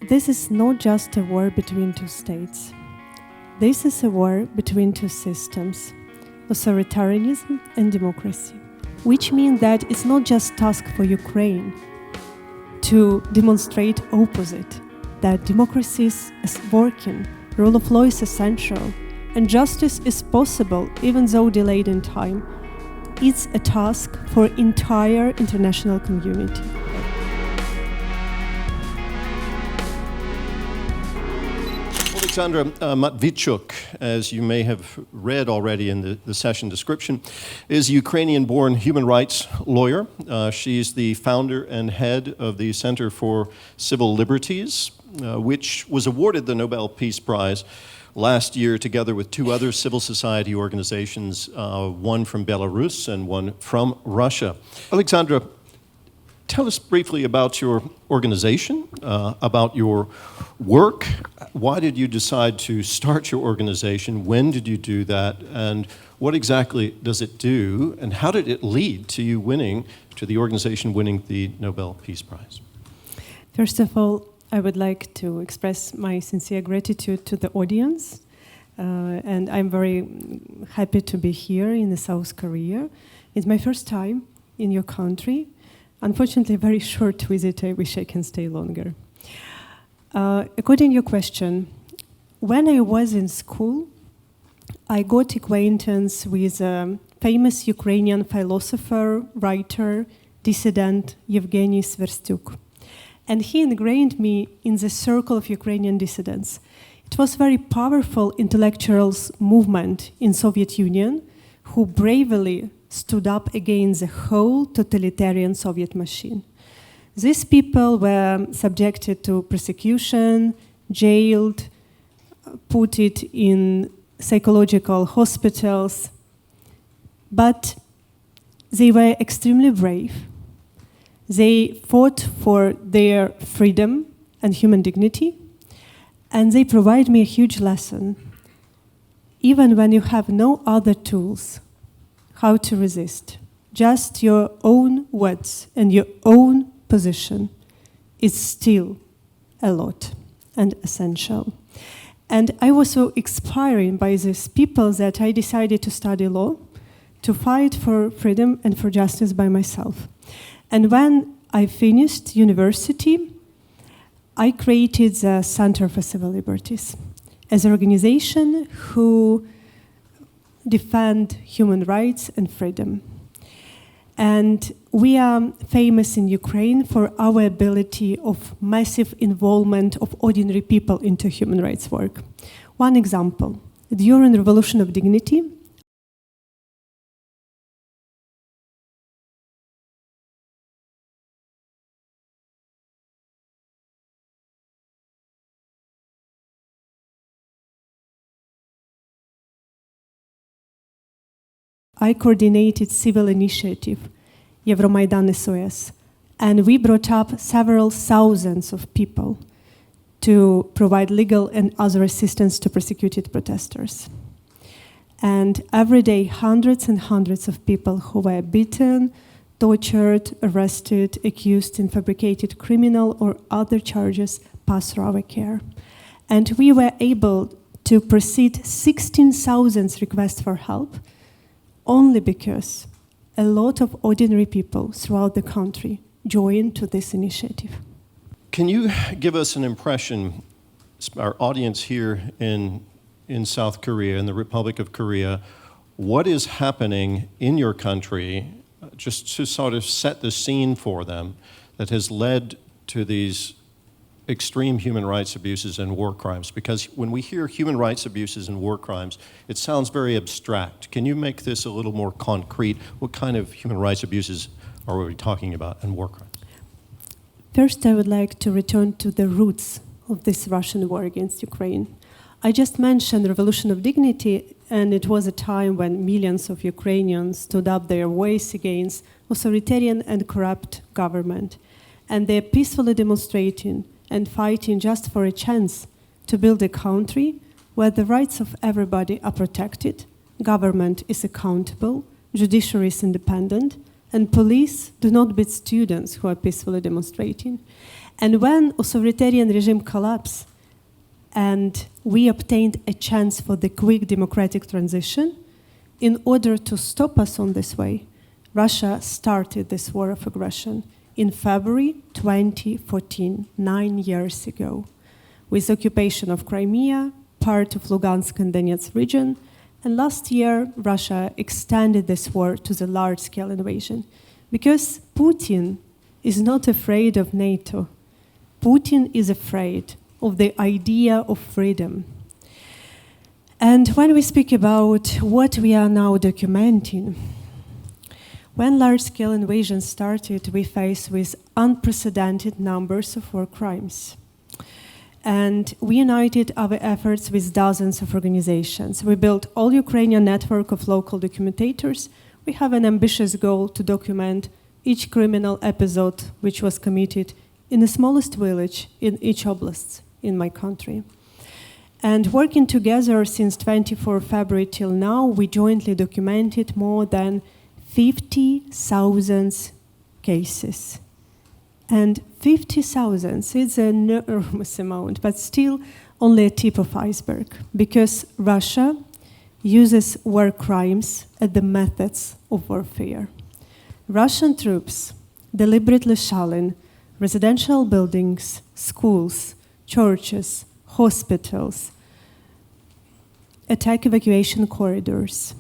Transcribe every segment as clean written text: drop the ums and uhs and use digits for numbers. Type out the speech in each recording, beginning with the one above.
This is not just a war between two states. This is a war between two systems, authoritarianism and democracy, which means that it's not just a task for Ukraine to demonstrate opposite, that democracy is working, rule of law is essential, and justice is possible even though delayed in time. It's a task for entire international community. Oleksandra Matvichuk, as you may have read already in the session description, is a Ukrainian-born human rights lawyer. She's the founder and head of the Center for Civil Liberties, which was awarded the Nobel Peace Prize last year together with two other civil society organizations, one from Belarus and one from Russia. Oleksandra, tell us briefly about your organization, about your work. Why did you decide to start your organization? When did you do that? And what exactly does it do? And how did it lead to you to the organization winning the Nobel Peace Prize? First of all, I would like to express my sincere gratitude to the audience. And I'm very happy to be here in South Korea. It's my first time in your country. Unfortunately, a very short visit. I wish I can stay longer. According to your question, when I was in school, I got acquaintance with a famous Ukrainian philosopher, writer, dissident, Yevgeny Sverstyuk. And he ingrained me in the circle of Ukrainian dissidents. It was a very powerful intellectual movement in Soviet Union who bravely stood up against the whole totalitarian Soviet machine. These people were subjected to persecution, jailed, put it in psychological hospitals, but they were extremely brave. They fought for their freedom and human dignity, and they provide me a huge lesson. Even when you have no other tools, how to resist, just your own words and your own position is still a lot and essential. And I was so inspired by these people that I decided to study law, to fight for freedom and for justice by myself. And when I finished university, I created the Center for Civil Liberties as an organization who defend human rights and freedom. And we are famous in Ukraine for our ability of massive involvement of ordinary people into human rights work. One example, during the Revolution of Dignity, I coordinated civil initiative, Euromaidan SOS, and we brought up several thousands of people to provide legal and other assistance to persecuted protesters. And every day, hundreds and hundreds of people who were beaten, tortured, arrested, accused in fabricated criminal or other charges passed through our care. And we were able to proceed 16,000 requests for help only because a lot of ordinary people throughout the country joined to this initiative. Can you give us an impression, our audience here in South Korea, in the Republic of Korea, what is happening in your country, just to sort of set the scene for them, that has led to these extreme human rights abuses and war crimes? Because when we hear human rights abuses and war crimes, it sounds very abstract. Can you make this a little more concrete? What kind of human rights abuses are we talking about and war crimes? First, I would like to return to the roots of this Russian war against Ukraine. I just mentioned the Revolution of Dignity, and it was a time when millions of Ukrainians stood up their voice against authoritarian and corrupt government. And they're peacefully demonstrating and fighting just for a chance to build a country where the rights of everybody are protected, government is accountable, judiciary is independent, and police do not beat students who are peacefully demonstrating. And when authoritarian regime collapsed and we obtained a chance for the quick democratic transition, in order to stop us on this way, Russia started this war of aggression in February 2014, 9 years ago, with occupation of Crimea, part of Lugansk and Donetsk region, and last year Russia extended this war to the large-scale invasion. Because Putin is not afraid of NATO. Putin is afraid of the idea of freedom. And when we speak about what we are now documenting, when large-scale invasion started, we faced with unprecedented numbers of war crimes. And we united our efforts with dozens of organizations. We built all Ukrainian network of local documentators. We have an ambitious goal to document each criminal episode which was committed in the smallest village in each oblast in my country. And working together since 24 February till now, we jointly documented more than 50,000 cases. And 50,000 is an enormous amount, but still only a tip of iceberg, because Russia uses war crimes as the methods of warfare. Russian troops deliberately shelling residential buildings, schools, churches, hospitals, attack evacuation corridors,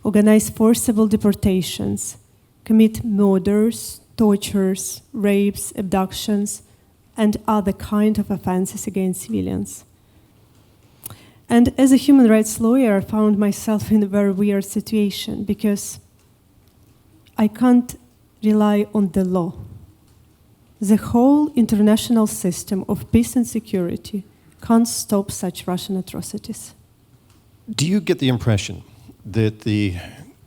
organize forcible deportations, commit murders, tortures, rapes, abductions, and other kind of offenses against civilians. And as a human rights lawyer, I found myself in a very weird situation because I can't rely on the law. The whole international system of peace and security can't stop such Russian atrocities. Do you get the impression that the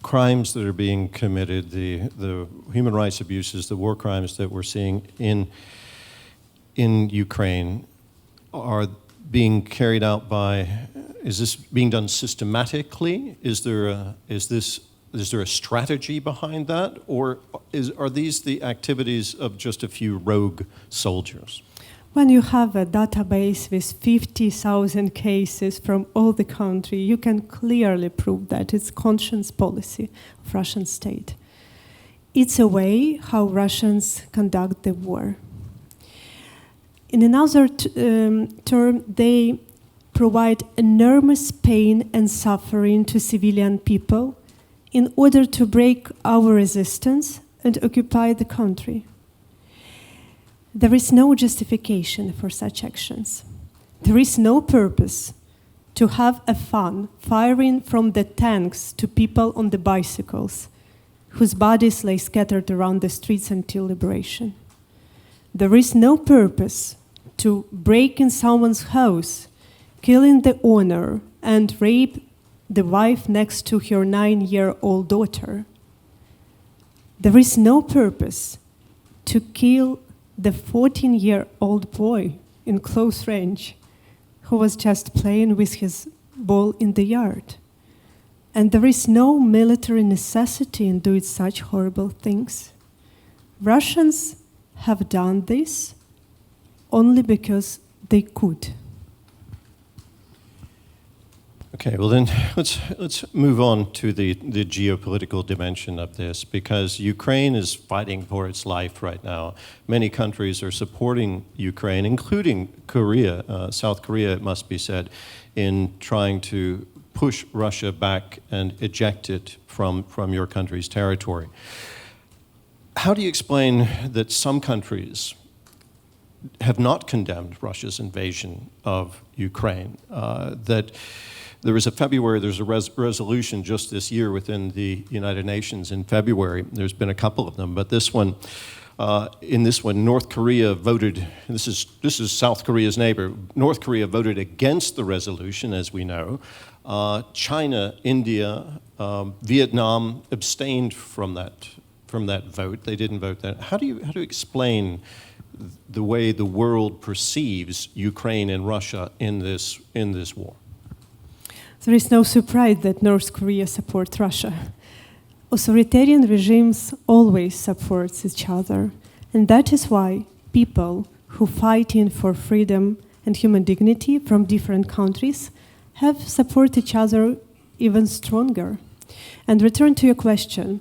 crimes that are being committed, the human rights abuses, the war crimes that we're seeing in Ukraine are being carried out by, is this being done systematically? Is there a strategy behind that? Or are these the activities of just a few rogue soldiers? When you have a database with 50,000 cases from all the country, you can clearly prove that it's conscience policy of Russian state. It's a way how Russians conduct the war. In another term, they provide enormous pain and suffering to civilian people in order to break our resistance and occupy the country. There is no justification for such actions. There is no purpose to have a fun firing from the tanks to people on the bicycles, whose bodies lay scattered around the streets until liberation. There is no purpose to break in someone's house, killing the owner, and rape the wife next to her 9-year-old daughter. There is no purpose to kill the 14-year-old boy in close range who was just playing with his ball in the yard. And there is no military necessity in doing such horrible things. Russians have done this only because they could. Okay, well then let's move on to the geopolitical dimension of this, because Ukraine is fighting for its life right now. Many countries are supporting Ukraine, including Korea, South Korea, it must be said, in trying to push Russia back and eject it from your country's territory. How do you explain that some countries have not condemned Russia's invasion of Ukraine? There's a resolution just this year within the United Nations in February. There's been a couple of them, but in this one, North Korea voted, this is South Korea's neighbor, North Korea voted against the resolution, as we know. China, India, Vietnam abstained from that vote. They didn't vote that. How do you explain the way the world perceives Ukraine and Russia in this war? There is no surprise that North Korea supports Russia. Authoritarian regimes always support each other, and that is why people who fighting for freedom and human dignity from different countries have support each other even stronger. And return to your question,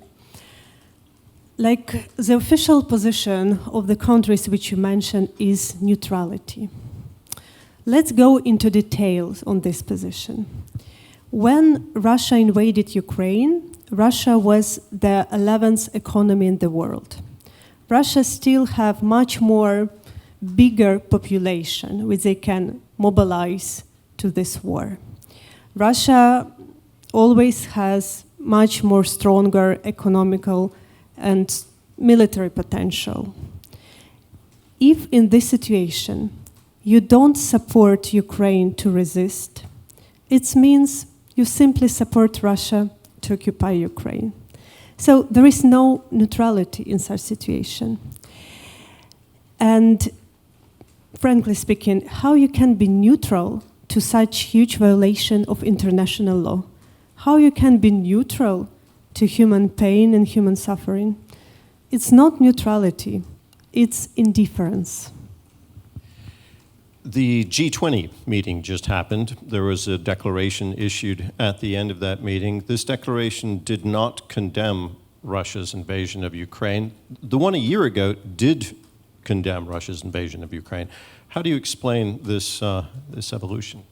like the official position of the countries which you mentioned is neutrality. Let's go into details on this position. When Russia invaded Ukraine, Russia was the 11th economy in the world. Russia still have much more bigger population which they can mobilize to this war. Russia always has much more stronger economical and military potential. If in this situation you don't support Ukraine to resist, it means you simply support Russia to occupy Ukraine. So there is no neutrality in such situation. And frankly speaking, how you can be neutral to such huge violation of international law? How you can be neutral to human pain and human suffering? It's not neutrality, it's indifference. The G20 meeting just happened. There was a declaration issued at the end of that meeting. This declaration did not condemn Russia's invasion of Ukraine. The one a year ago did condemn Russia's invasion of Ukraine. How do you explain this evolution?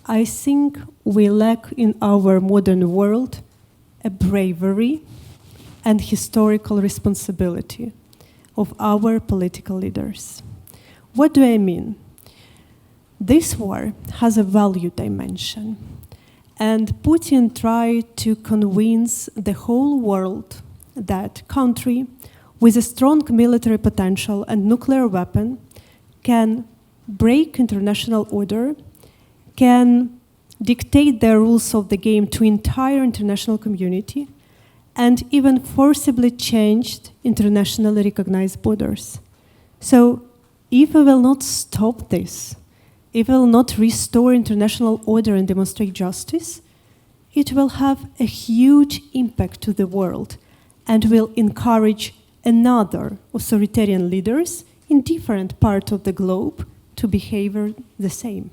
I think we lack in our modern world a bravery and historical responsibility of our political leaders. What do I mean? This war has a value dimension, and Putin tried to convince the whole world that country with a strong military potential and nuclear weapon can break international order, can dictate the rules of the game to entire international community, and even forcibly changed internationally recognized borders. So if we will not stop this, if we will not restore international order and demonstrate justice, it will have a huge impact to the world and will encourage another authoritarian leaders in different parts of the globe to behave the same.